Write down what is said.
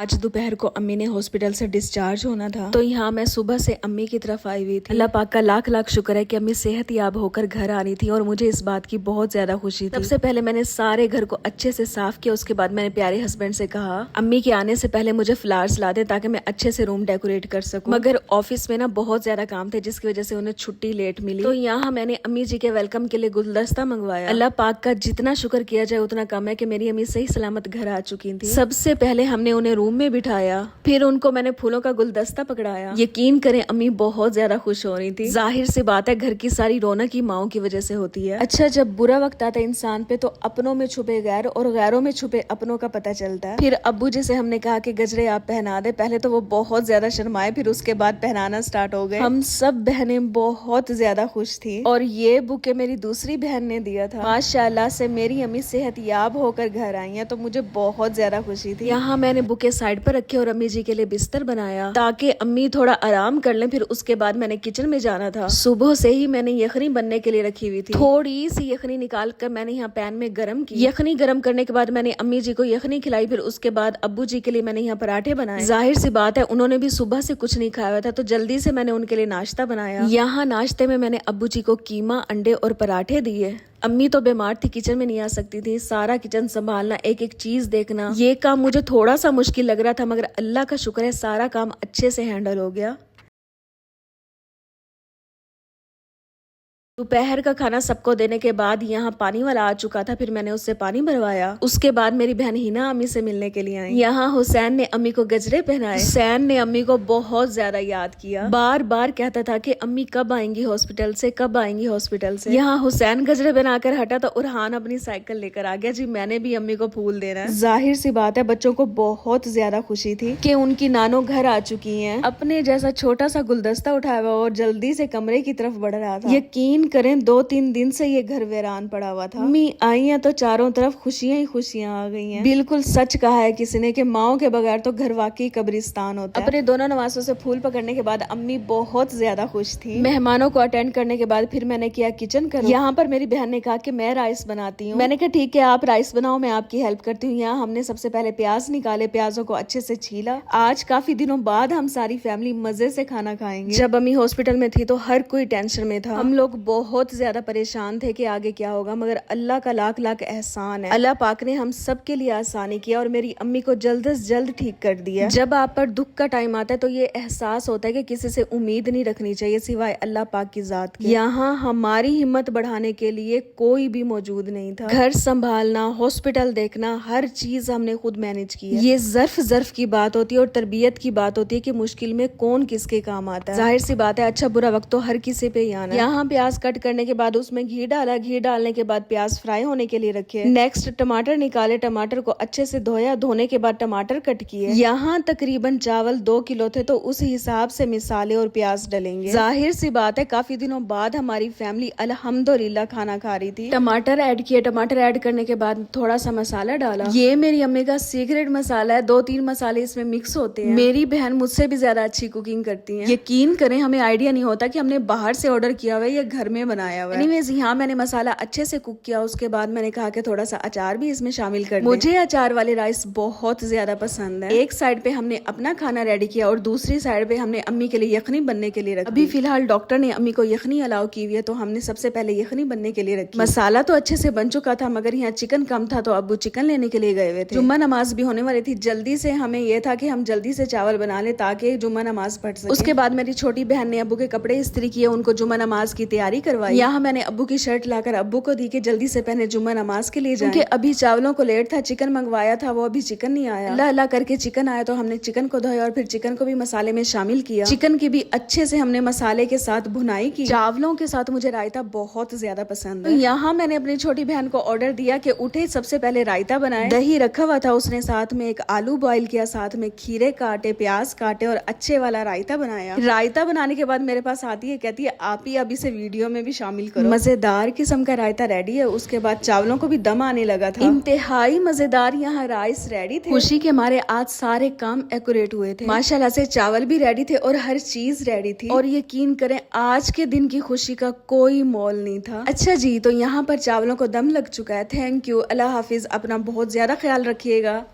आज दोपहर को अम्मी ने हॉस्पिटल से डिस्चार्ज होना था, तो यहाँ मैं सुबह से अम्मी की तरफ आई हुई थी। अल्लाह पाक का लाख लाख शुक्र है कि अम्मी सेहत याब होकर घर आ रही थी और मुझे इस बात की बहुत ज्यादा खुशी थी। सबसे पहले मैंने सारे घर को अच्छे से साफ किया, उसके बाद मैंने प्यारे हस्बैंड से कहा अम्मी के आने से पहले मुझे फ्लावर्स ला दे ताकि मैं अच्छे से रूम डेकोरेट कर सकूं। मगर ऑफिस में ना बहुत ज्यादा काम थे जिसकी वजह से उन्हें छुट्टी लेट मिली, तो यहाँ मैंने अम्मी जी के वेलकम के लिए गुलदस्ता मंगवाया। अल्लाह पाक का जितना शुक्र किया जाए उतना कम है कि मेरी अम्मी सही सलामत घर आ चुकी थी। सबसे पहले हमने उन्हें रूम में बिठाया, फिर उनको मैंने फूलों का गुलदस्ता पकड़ाया। यकीन करें अम्मी बहुत ज्यादा खुश हो रही थी। जाहिर सी बात है घर की सारी रौनक ही माओ की वजह से होती है। अच्छा, जब बुरा वक्त आता है इंसान पे तो अपनों में छुपे गैर और गैरों में छुपे अपनों का पता चलता है। फिर अब्बू जी से हमने कहा कि गजरे आप पहना दे। पहले तो वो बहुत ज्यादा शर्माए, फिर उसके बाद पहनाना स्टार्ट हो गए। हम सब बहनें बहुत ज्यादा खुश थी और ये बुके मेरी दूसरी बहन ने दिया था। माशाल्लाह से मेरी अम्मी सेहत याब होकर घर आई है, तो मुझे बहुत ज्यादा खुशी थी। यहाँ मैंने बुके साइड पर रखे और अम्मी जी के लिए बिस्तर बनाया ताकि अम्मी थोड़ा आराम कर लें। फिर उसके बाद मैंने किचन में जाना था। सुबह से ही मैंने यखनी बनने के लिए रखी हुई थी। थोड़ी सी यखनी निकाल कर मैंने यहाँ पैन में गरम की। यखनी गरम करने के बाद मैंने अम्मी जी को यखनी खिलाई। फिर उसके बाद अब्बू जी के लिए मैंने यहाँ पराठे बनाए। जाहिर सी बात है उन्होंने भी सुबह से कुछ नहीं खाया हुआ था, तो जल्दी से मैंने उनके लिए नाश्ता बनाया। यहाँ नाश्ते में मैंने अब्बू जी को कीमा, अंडे और पराठे दिए। अम्मी तो बीमार थी, किचन में नहीं आ सकती थी। सारा किचन संभालना, एक एक चीज देखना, ये काम मुझे थोड़ा सा मुश्किल लग रहा था, मगर अल्लाह का शुक्र है सारा काम अच्छे से हैंडल हो गया। दोपहर का खाना सबको देने के बाद यहाँ पानी वाला आ चुका था, फिर मैंने उससे पानी भरवाया। उसके बाद मेरी बहन हिना अम्मी से मिलने के लिए आई। यहाँ हुसैन ने अम्मी को गजरे पहनाए। हुसैन ने अम्मी को बहुत ज्यादा याद किया, बार बार कहता था कि अम्मी कब आएंगी हॉस्पिटल से, कब आएंगी हॉस्पिटल से। यहाँ हुसैन गजरे बनाकर हटा तो उरहान अपनी साइकिल लेकर आ गया। जी मैंने भी अम्मी को फूल देना है। जाहिर सी बात है बच्चों को बहुत ज्यादा खुशी थी कि उनकी नानो घर आ चुकी है। अपने जैसा छोटा सा गुलदस्ता उठाया हुआ और जल्दी से कमरे की तरफ बढ़ रहा था। यकीन करें 2-3 दिन से ये घर वीरान पड़ा हुआ था। अम्मी आई हैं तो चारों तरफ खुशियां ही खुशियां आ गई हैं। बिल्कुल सच कहा है किसी ने कि माओ के बगैर तो घर वाकई कब्रिस्तान होता है। अपने दोनों नवासों से फूल पकड़ने के बाद अम्मी बहुत ज्यादा खुश थी। मेहमानों को अटेंड करने के बाद फिर मैंने किया किचन करो। यहाँ पर मेरी बहन ने कहा कि मैं राइस बनाती हूँ। मैंने कहा ठीक है आप राइस बनाओ, मैं आपकी हेल्प करती हूँ। यहाँ हमने सबसे पहले प्याज निकाले, प्याजों को अच्छे से छीला। आज काफी दिनों बाद हम सारी फैमिली मजे से खाना खाएंगे। जब अम्मी हॉस्पिटल में थी तो हर कोई टेंशन में था। हम लोग बहुत ज्यादा परेशान थे कि आगे क्या होगा, मगर अल्लाह का लाख लाख एहसान है। अल्लाह पाक ने हम सब के लिए आसानी किया और मेरी अम्मी को जल्द से जल्द ठीक कर दिया। जब आप पर दुख का टाइम आता है तो ये एहसास होता है कि किसी से उम्मीद नहीं रखनी चाहिए सिवाय अल्लाह पाक की जात के। यहाँ हमारी हिम्मत बढ़ाने के लिए कोई भी मौजूद नहीं था। घर संभालना, हॉस्पिटल देखना, हर चीज हमने खुद मैनेज किया। ये ज़र्फ की बात होती है और तरबियत की बात होती है कि मुश्किल में कौन किसके काम आता है। जाहिर सी बात है अच्छा बुरा वक्त तो हर किसी पे ही आना है। यहाँ प्याज कट करने के बाद उसमें घी डाला, घी डालने के बाद प्याज फ्राई होने के लिए रखे। नेक्स्ट टमाटर निकाले, टमाटर को अच्छे से धोया, धोने के बाद टमाटर कट किए। यहाँ तकरीबन चावल 2 किलो थे तो उस हिसाब से मिसाले और प्याज डलेंगे। जाहिर सी बात है काफी दिनों बाद हमारी फैमिली अल्हम्दुलिल्लाह खाना खा रही थी। टमाटर ऐड किए, टमाटर ऐड करने के बाद थोड़ा सा मसाला डाला। ये मेरी अम्मी का सीक्रेट मसाला है, 2-3 मसाले इसमें मिक्स होते हैं। मेरी बहन मुझसे भी ज्यादा अच्छी कुकिंग करती है। यकीन करें हमें आइडिया नहीं होता कि हमने बाहर से ऑर्डर किया हुआ है या घर में बनाया हुआ है। एनीवेज यहाँ मैंने मसाला अच्छे से कुक किया। उसके बाद मैंने कहा कि थोड़ा सा अचार भी इसमें शामिल कर दें। मुझे अचार वाले राइस बहुत ज्यादा पसंद है। एक साइड पे हमने अपना खाना रेडी किया और दूसरी साइड पे हमने अम्मी के लिए यखनी बनने के लिए रखी। अभी फिलहाल डॉक्टर ने अम्मी को यखनी अलाउ की हुई है तो हमने सबसे पहले यखनी बनने के लिए रखी। मसाला तो अच्छे से बन चुका था मगर यहाँ चिकन कम था तो अब्बू चिकन लेने के लिए गए हुए थे। जुम्मा नमाज भी होने वाली थी, जल्दी से हमें यह था कि हम जल्दी से चावल बना ले ताकि जुम्मा नमाज पढ़ सके। उसके बाद मेरी छोटी बहन ने अब्बू के कपड़े इस्त्री किए, उनको जुम्मा नमाज की तैयारी करवाई। यहाँ मैंने अब्बू की शर्ट लाकर अब्बू को दी कि जल्दी से पहने जुम्मा नमाज के लिए जाएं। क्योंकि अभी चावलों को लेट था, चिकन मंगवाया था वो अभी चिकन नहीं आया। अल्लाह अल्लाह करके चिकन आया तो हमने चिकन को धोया और फिर चिकन को भी मसाले में शामिल किया। चिकन की भी अच्छे से हमने मसाले के साथ भुनाई की। चावलों के साथ मुझे रायता बहुत ज्यादा पसंद है। यहाँ मैंने अपनी छोटी बहन को ऑर्डर दिया कि उठे सबसे पहले रायता बनाए। दही रखा हुआ था उसने, साथ में एक आलू बॉईल किया, साथ में खीरे काटे, प्याज काटे और अच्छे वाला रायता बनाया। रायता बनाने के बाद मेरे पास आती है, कहती है आप ही अभी से वीडियो में भी शामिल करो। मजेदार किस्म का रायता रेडी है। उसके बाद चावलों को भी दम आने लगा था। इंतहाई मजेदार यहाँ राइस रेडी थे। खुशी के मारे आज सारे काम एक्यूरेट हुए थे। माशाल्लाह से चावल भी रेडी थे और हर चीज रेडी थी और यकीन करें आज के दिन की खुशी का कोई मोल नहीं था। अच्छा जी, तो यहाँ पर चावलों को दम लग चुका है। थैंक यू, अल्लाह हाफिज, अपना बहुत ज्यादा ख्याल रखिएगा।